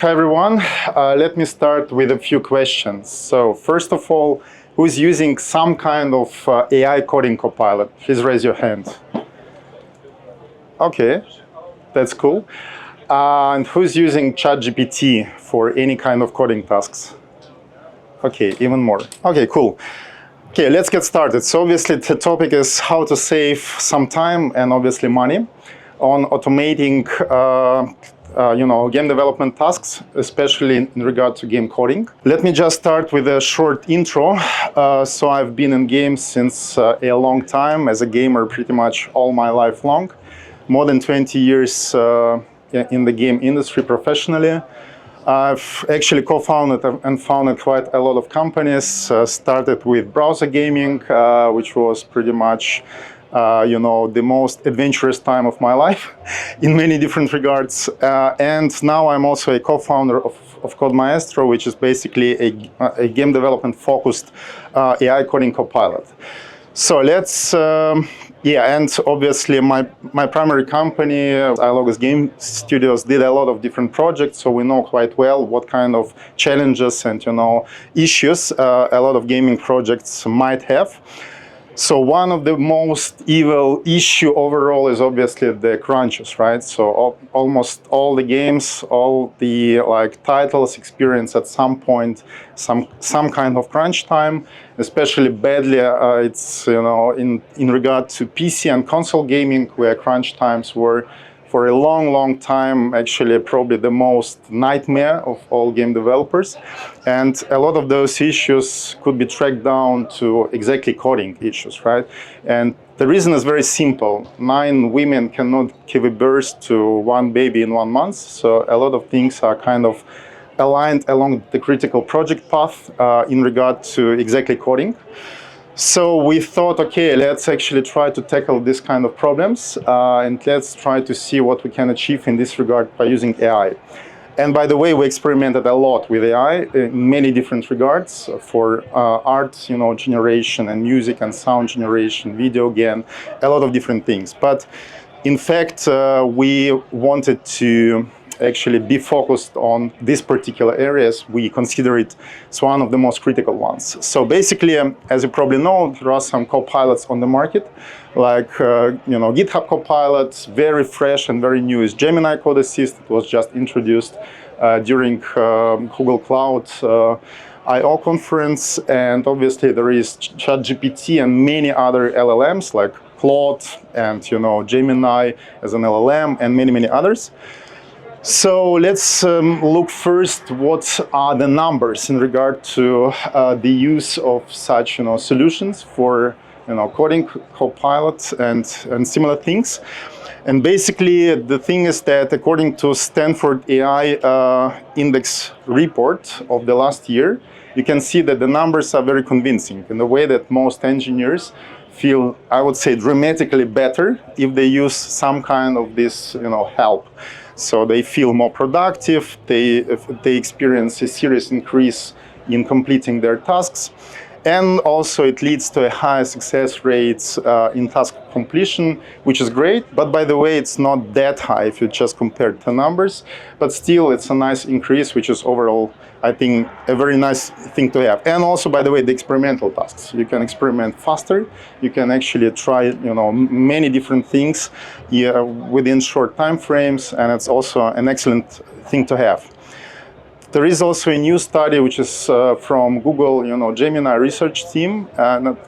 Hi everyone, let me start with a few questions. So first of all, who's using some kind of AI coding copilot? Please raise your hand. Okay, that's cool. And who's using ChatGPT for any kind of coding tasks? Okay, even more. Okay, cool. Okay, let's get started. So obviously the topic is how to save some time and obviously money on automating game development tasks, especially in regard to game coding. Let me just start with a short intro. So I've been in games since a long time, as a gamer pretty much all my life long. More than 20 years in the game industry professionally. I've actually co-founded and founded quite a lot of companies. Started with browser gaming, which was pretty much the most adventurous time of my life in many different regards. And now I'm also a co-founder of Code Maestro, which is basically a game development focused AI coding copilot. So let's, and obviously my primary company, iLogos Game Studios, did a lot of different projects, so we know quite well what kind of challenges and issues a lot of gaming projects might have. So one of the most evil issue overall is obviously the crunches, right? So almost all the games, all the titles experience at some point some kind of crunch time. Especially badly, it's in regard to PC and console gaming, where crunch times were for a long time actually probably the most nightmare of all game developers. And a lot of those issues could be tracked down to exactly coding issues, right? And the reason is very simple. 9 women cannot give a birth to 1 baby in 1 month. So a lot of things are kind of aligned along the critical project path in regard to exactly coding. So we thought, okay, let's actually try to tackle this kind of problems and let's try to see what we can achieve in this regard by using AI. And by the way, we experimented a lot with AI in many different regards for art, generation and music and sound generation, video again, a lot of different things. But in fact, we wanted to actually be focused on these particular areas. We consider it as one of the most critical ones. So basically, as you probably know, there are some copilots on the market, like GitHub Copilots, very fresh and very new is Gemini Code Assist. It was just introduced during Google Cloud I/O conference, and obviously there is ChatGPT and many other LLMs like Claude and Gemini as an LLM and many others. So let's look first what are the numbers in regard to the use of such solutions for coding copilots and similar things. And basically the thing is that according to Stanford AI Index report of the last year, you can see that the numbers are very convincing in the way that most engineers feel, I would say, dramatically better if they use some kind of this help. So they feel more productive, they experience a serious increase in completing their tasks, and also it leads to a higher success rates in task completion, which is great. But by the way, it's not that high if you just compare the numbers, but still it's a nice increase, which is overall, I think, a very nice thing to have. And also, by the way, the experimental tasks. You can experiment faster. You can actually try, many different things within short time frames, and it's also an excellent thing to have. There is also a new study which is from Google, Gemini research team,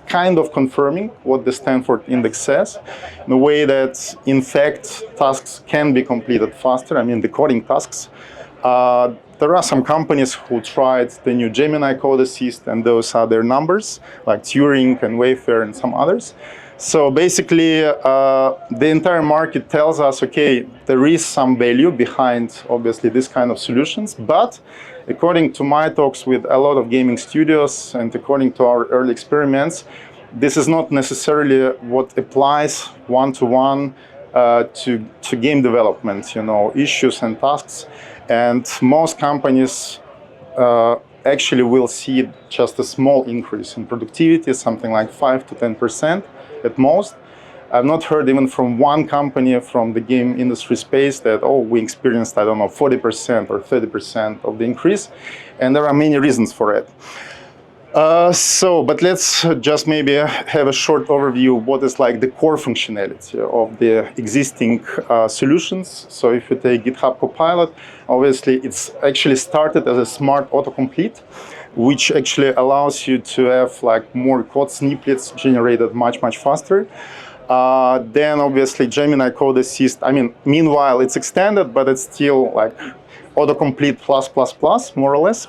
kind of confirming what the Stanford Index says, in a way that, in fact, tasks can be completed faster. I mean, the coding tasks. There are some companies who tried the new Gemini Code Assist, and those are their numbers, like Turing and Wayfair and some others. So basically, the entire market tells us, okay, there is some value behind, obviously, this kind of solutions. But according to my talks with a lot of gaming studios and according to our early experiments, this is not necessarily what applies one-to-one to game development, issues and tasks. And most companies actually will see just a small increase in productivity, something like 5 to 10% at most. I've not heard even from one company from the game industry space that, oh, we experienced, I don't know, 40% or 30% of the increase. And there are many reasons for it. But let's just maybe have a short overview of what is like the core functionality of the existing solutions. So if you take GitHub Copilot, obviously it's actually started as a smart autocomplete, which actually allows you to have like more code snippets generated much faster. Then obviously Gemini Code Assist, I mean, meanwhile it's extended, but it's still like autocomplete plus, more or less.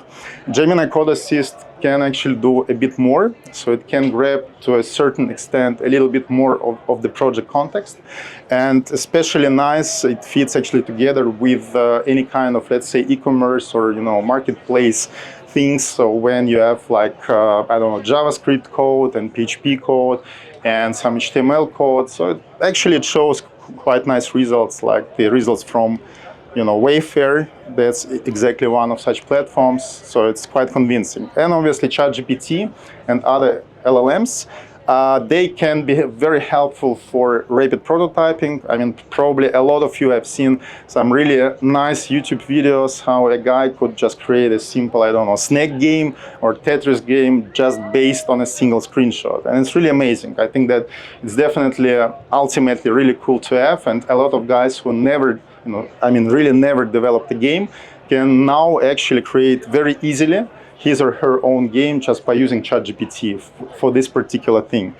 Gemini Code Assist can actually do a bit more. So it can grab to a certain extent a little bit more of the project context. And especially nice, it fits actually together with any kind of, let's say, e-commerce or, marketplace things. So when you have like, I don't know, JavaScript code and PHP code and some HTML code. So it shows quite nice results, like the results from Wayfair. That's exactly one of such platforms, so it's quite convincing. And obviously ChatGPT and other LLMs, they can be very helpful for rapid prototyping. I mean, probably a lot of you have seen some really nice YouTube videos how a guy could just create a simple, I don't know, snack game or Tetris game just based on a single screenshot. And it's really amazing. I think that it's definitely ultimately really cool to have, and a lot of guys who never really never developed a game can now actually create very easily his or her own game just by using ChatGPT for this particular thing.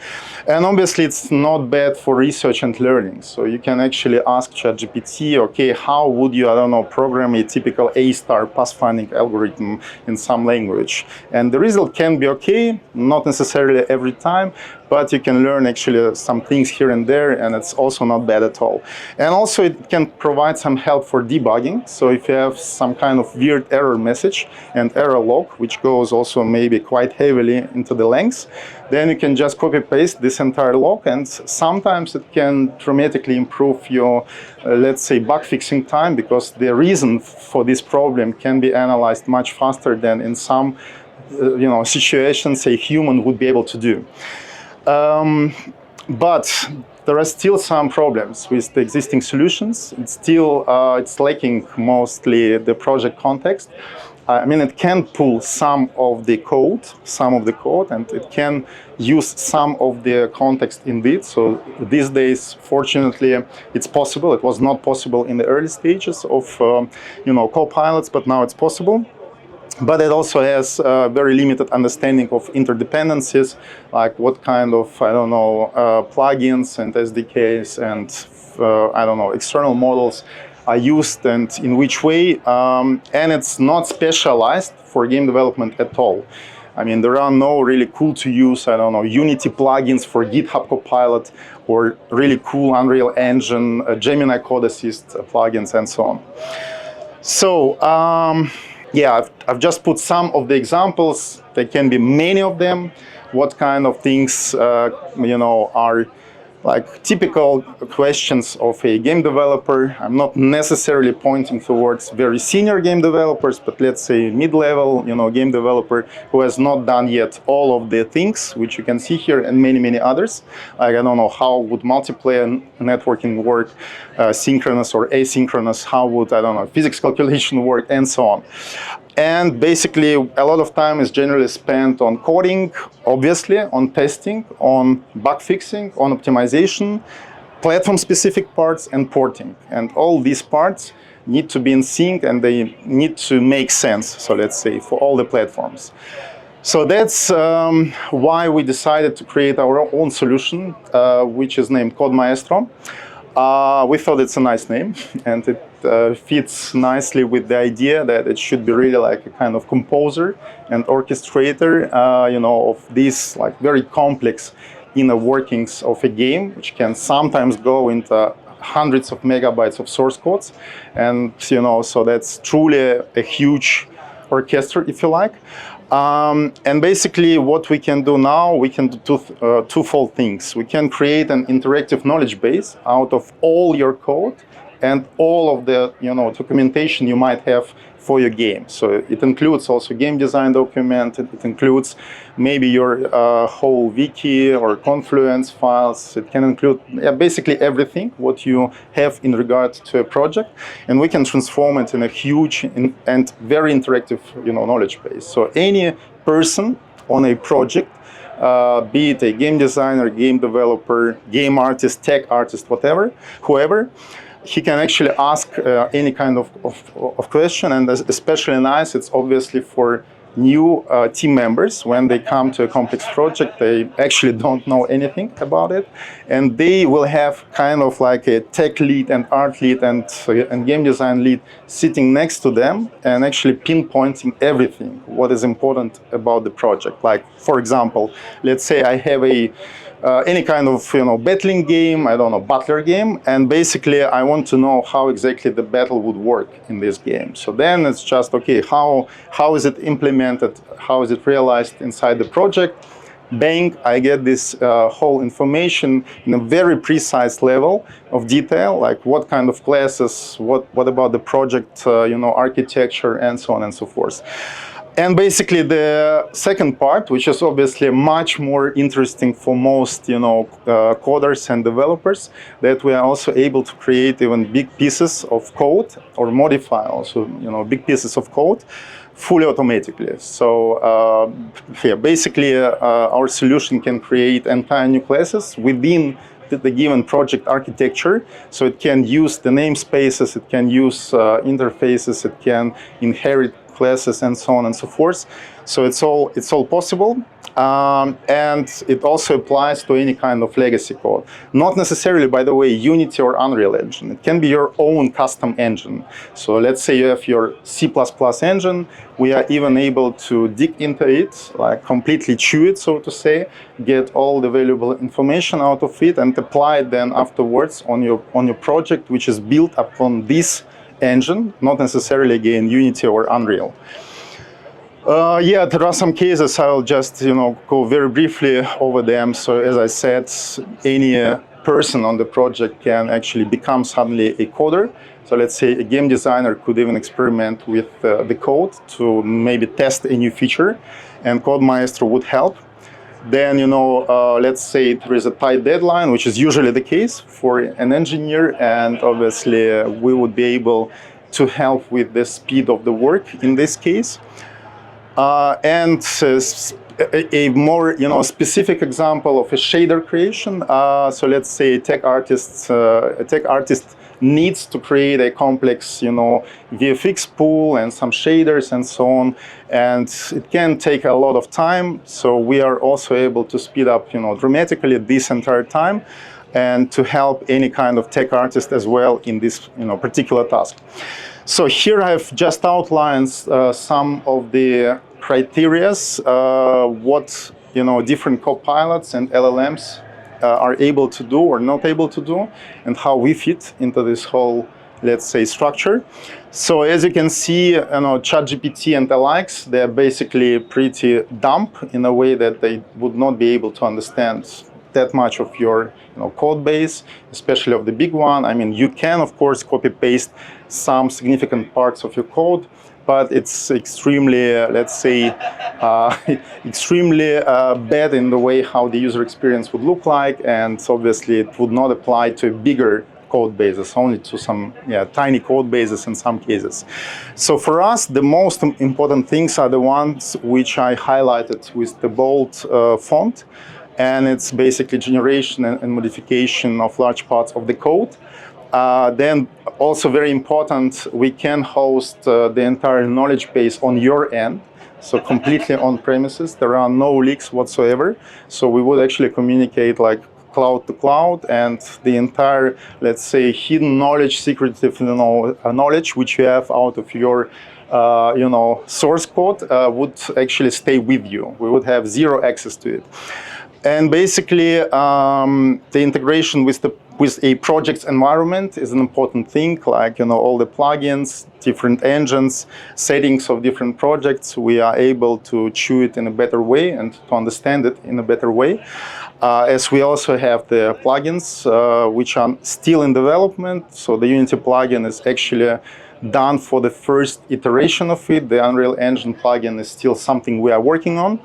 And obviously it's not bad for research and learning. So you can actually ask ChatGPT, okay, how would you, I don't know, program a typical A-star pathfinding algorithm in some language? And the result can be okay, not necessarily every time, but you can learn actually some things here and there, and it's also not bad at all. And also it can provide some help for debugging. So if you have some kind of weird error message and error log, which goes also maybe quite heavily into the lengths, then you can just copy paste this entire log, and sometimes it can dramatically improve your, let's say, bug fixing time, because the reason for this problem can be analyzed much faster than in some situations a human would be able to do. But there are still some problems with the existing solutions. It's still it's lacking mostly the project context. I mean, it can pull some of the code, and it can use some of the context indeed. So these days, fortunately, it's possible. It was not possible in the early stages of CoPilots, but now it's possible. But it also has very limited understanding of interdependencies, like what kind of, plugins and SDKs and, external models are used and in which way. And it's not specialized for game development at all. I mean, there are no really cool to use, Unity plugins for GitHub Copilot or really cool Unreal Engine, Gemini Code Assist plugins and so on. So, yeah, I've just put some of the examples. There can be many of them. What kind of things, are like typical questions of a game developer. I'm not necessarily pointing towards very senior game developers, but let's say mid-level, game developer who has not done yet all of the things which you can see here, and many others. Like, I don't know, how would multiplayer networking work, synchronous or asynchronous? How would, physics calculation work, and so on. And basically, a lot of time is generally spent on coding, obviously, on testing, on bug fixing, on optimization, platform-specific parts, and porting. And all these parts need to be in sync, and they need to make sense, so let's say, for all the platforms. So that's why we decided to create our own solution, which is named Code Maestro. We thought it's a nice name, and it fits nicely with the idea that it should be really like a kind of composer and orchestrator, of these like very complex inner workings of a game, which can sometimes go into hundreds of megabytes of source codes, and so that's truly a huge orchestra, if you like. And basically what we can do now, we can do twofold things. We can create an interactive knowledge base out of all your code and all of the documentation you might have for your game. So it includes also game design document. It includes maybe your whole wiki or Confluence files. It can include basically everything what you have in regard to a project, and we can transform it in a huge and very interactive, knowledge base. So any person on a project, be it a game designer, game developer, game artist, tech artist, whoever, he can actually ask any kind of question, and especially nice, it's obviously for new team members. When they come to a complex project, they actually don't know anything about it, and they will have kind of like a tech lead and art lead and game design lead sitting next to them and actually pinpointing everything what is important about the project. Like, for example, let's say I have any kind of battling game, I don't know, battler game, and basically I want to know how exactly the battle would work in this game. So then it's just, okay, how is it implemented, how is it realized inside the project? Bang, I get this whole information in a very precise level of detail, like what kind of classes, what about the project, architecture, and so on and so forth. And basically the second part, which is obviously much more interesting for most, coders and developers, that we are also able to create even big pieces of code or modify also, big pieces of code fully automatically. So basically our solution can create entire new classes within the given project architecture. So it can use the namespaces, it can use interfaces, it can inherit classes, and so on and so forth. So it's all possible, and it also applies to any kind of legacy code. Not necessarily, by the way, Unity or Unreal Engine. It can be your own custom engine. So let's say you have your C++ engine. We are even able to dig into it, like completely chew it, so to say, get all the valuable information out of it, and apply it then afterwards on your project, which is built upon this engine, not necessarily again Unity or Unreal. There are some cases. I'll just go very briefly over them. So as I said, any person on the project can actually become suddenly a coder. So let's say a game designer could even experiment with the code to maybe test a new feature, and Code Maestro would help. Then, let's say there is a tight deadline, which is usually the case for an engineer, and obviously we would be able to help with the speed of the work in this case. And a more specific example of a shader creation. So let's say a tech artist needs to create a complex VFX pool and some shaders and so on, and it can take a lot of time. So we are also able to speed up dramatically this entire time, and to help any kind of tech artist as well in this particular task. So here I've just outlined some of the criterias, what different copilots and LLMs are able to do or not able to do, and how we fit into this whole, let's say, structure. So as you can see, ChatGPT and the likes, they're basically pretty dumb in a way that they would not be able to understand that much of your code base, especially of the big one. I mean, you can of course copy paste some significant parts of your code, but it's extremely, let's say, extremely bad in the way how the user experience would look like, and obviously it would not apply to bigger code bases, only to some tiny code bases in some cases. So for us, the most important things are the ones which I highlighted with the bold font, and it's basically generation and modification of large parts of the code. Then also very important, we can host the entire knowledge base on your end, so completely on premises. There are no leaks whatsoever. So we would actually communicate like cloud to cloud, and the entire, let's say, hidden knowledge, secretive knowledge which you have out of your source code would actually stay with you. We would have zero access to it. And basically, the integration with a project's environment is an important thing, like all the plugins, different engines, settings of different projects. We are able to chew it in a better way and to understand it in a better way. As we also have the plugins, which are still in development. So the Unity plugin is actually done for the first iteration of it. The Unreal Engine plugin is still something we are working on.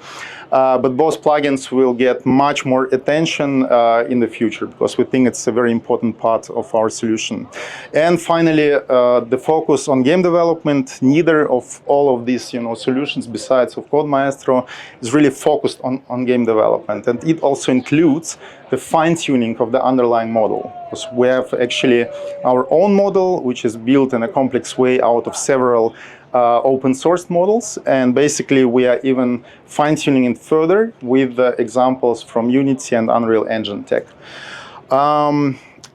But both plugins will get much more attention in the future because we think it's a very important part of our solution. And finally, the focus on game development. Neither of all of these solutions besides of Code Maestro is really focused on game development. And it also includes the fine-tuning of the underlying model. Because we have actually our own model, which is built in a complex way out of several open source models, and basically we are even fine-tuning it further with examples from Unity and Unreal Engine tech.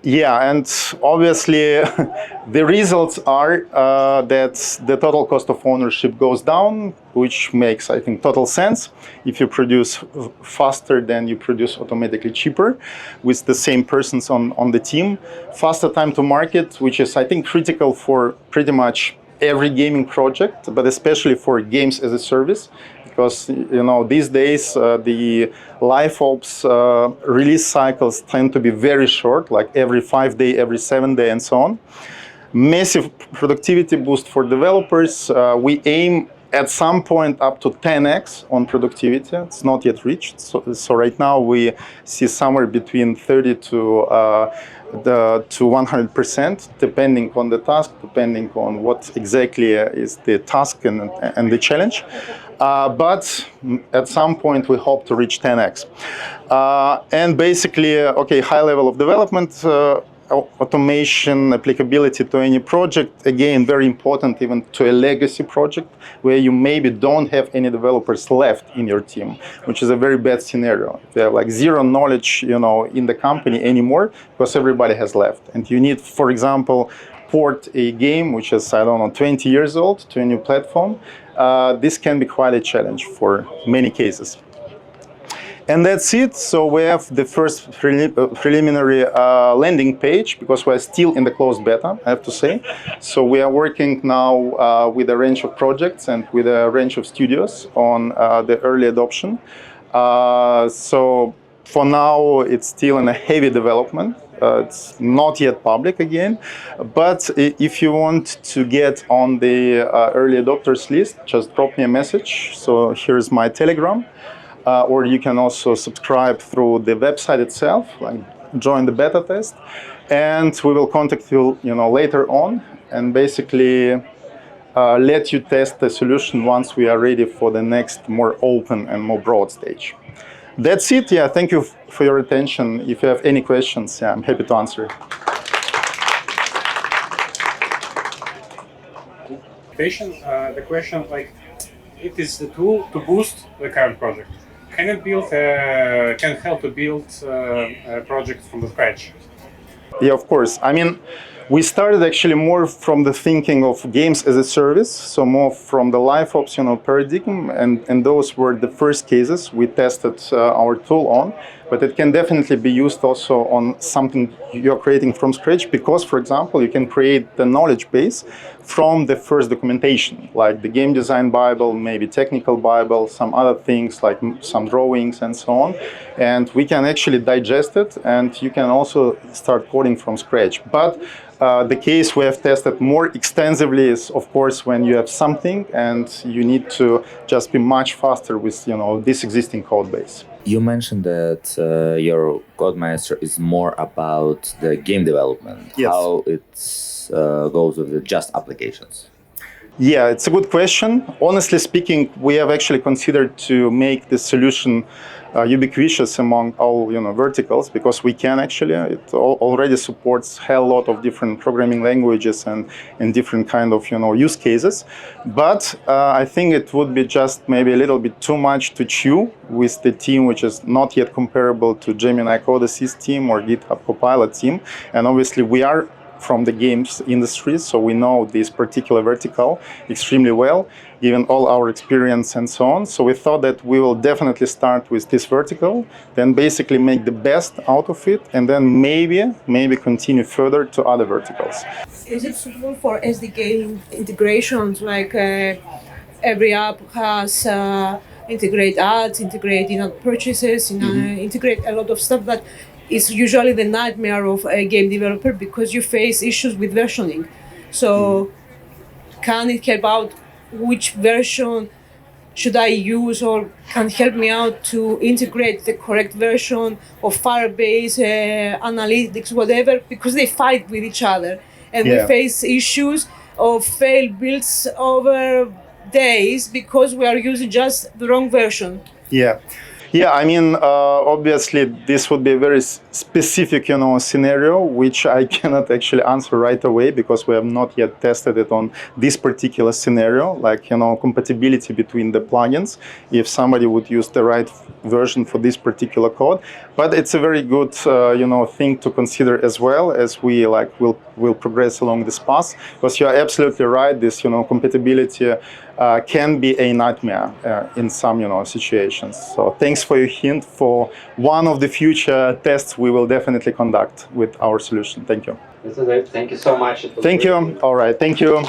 Yeah, and obviously the results are that the total cost of ownership goes down, which makes, I think, total sense. If you produce faster, then you produce automatically cheaper with the same persons on the team. Faster time to market, which is, I think, critical for pretty much every gaming project, but especially for games as a service, because these days the live ops release cycles tend to be very short, like every 5 day, every 7 day, and so on. Massive productivity boost for developers. We aim at some point up to 10x on productivity. It's not yet reached. So right now we see somewhere between 30 to 100%, depending on the task, depending on what exactly is the task and the challenge. But at some point we hope to reach 10x. And basically, high level of development, automation, applicability to any project, again, very important even to a legacy project where you maybe don't have any developers left in your team, which is a very bad scenario. If you have like zero knowledge, in the company anymore because everybody has left. And you need, for example, port a game which is, 20 years old to a new platform. This can be quite a challenge for many cases. And that's it. So we have the first preliminary landing page because we're still in the closed beta, I have to say. So we are working now with a range of projects and with a range of studios on the early adoption. So for now, it's still in a heavy development. It's not yet public again, but if you want to get on the early adopters list, just drop me a message. So here's my Telegram. Or you can also subscribe through the website itself, like join the beta test, and we will contact you, later on, and basically let you test the solution once we are ready for the next more open and more broad stage. That's it. Yeah, thank you for your attention. If you have any questions, I'm happy to answer. The question, it is the tool to boost the current project. Can it can help to build a project from the scratch? Yeah, of course. We started actually more from the thinking of games as a service, so more from the live ops paradigm, and those were the first cases we tested our tool on. But it can definitely be used also on something you're creating from scratch because, for example, you can create the knowledge base from the first documentation, like the game design Bible, maybe technical Bible, some other things like some drawings and so on. And we can actually digest it, and you can also start coding from scratch. But the case we have tested more extensively is, of course, when you have something and you need to just be much faster with this existing code base. You mentioned that your Code Maestro is more about the game development. Yes. How it goes with the just applications? Yeah, it's a good question. Honestly speaking, we have actually considered to make this solution ubiquitous among all verticals because we can actually. It already supports a hell lot of different programming languages and different kind of use cases. But I think it would be just maybe a little bit too much to chew with the team which is not yet comparable to Gemini Code Assist team or GitHub CoPilot team. And obviously we are from the games industry, so we know this particular vertical extremely well, given all our experience and so on. So we thought that we will definitely start with this vertical, then basically make the best out of it, and then maybe continue further to other verticals. Is it suitable for SDK integrations? Like every app has integrate ads, integrate purchases, integrate a lot of stuff that is usually the nightmare of a game developer because you face issues with versioning. So can it help out which version should I use, or can help me out to integrate the correct version of Firebase, analytics, whatever, because they fight with each other. And we face issues of failed builds over days because we are using just the wrong version. Yeah. Yeah, I mean, obviously, this would be a very specific, scenario, which I cannot actually answer right away because we have not yet tested it on this particular scenario, like, compatibility between the plugins, if somebody would use the right version for this particular code. But it's a very good, thing to consider as well as we will progress along this path, because you're absolutely right. This, compatibility can be a nightmare in some, situations. So thanks for your hint for one of the future tests we will definitely conduct with our solution. Thank you. This is it. Thank you so much. Thank you. All right. Thank you.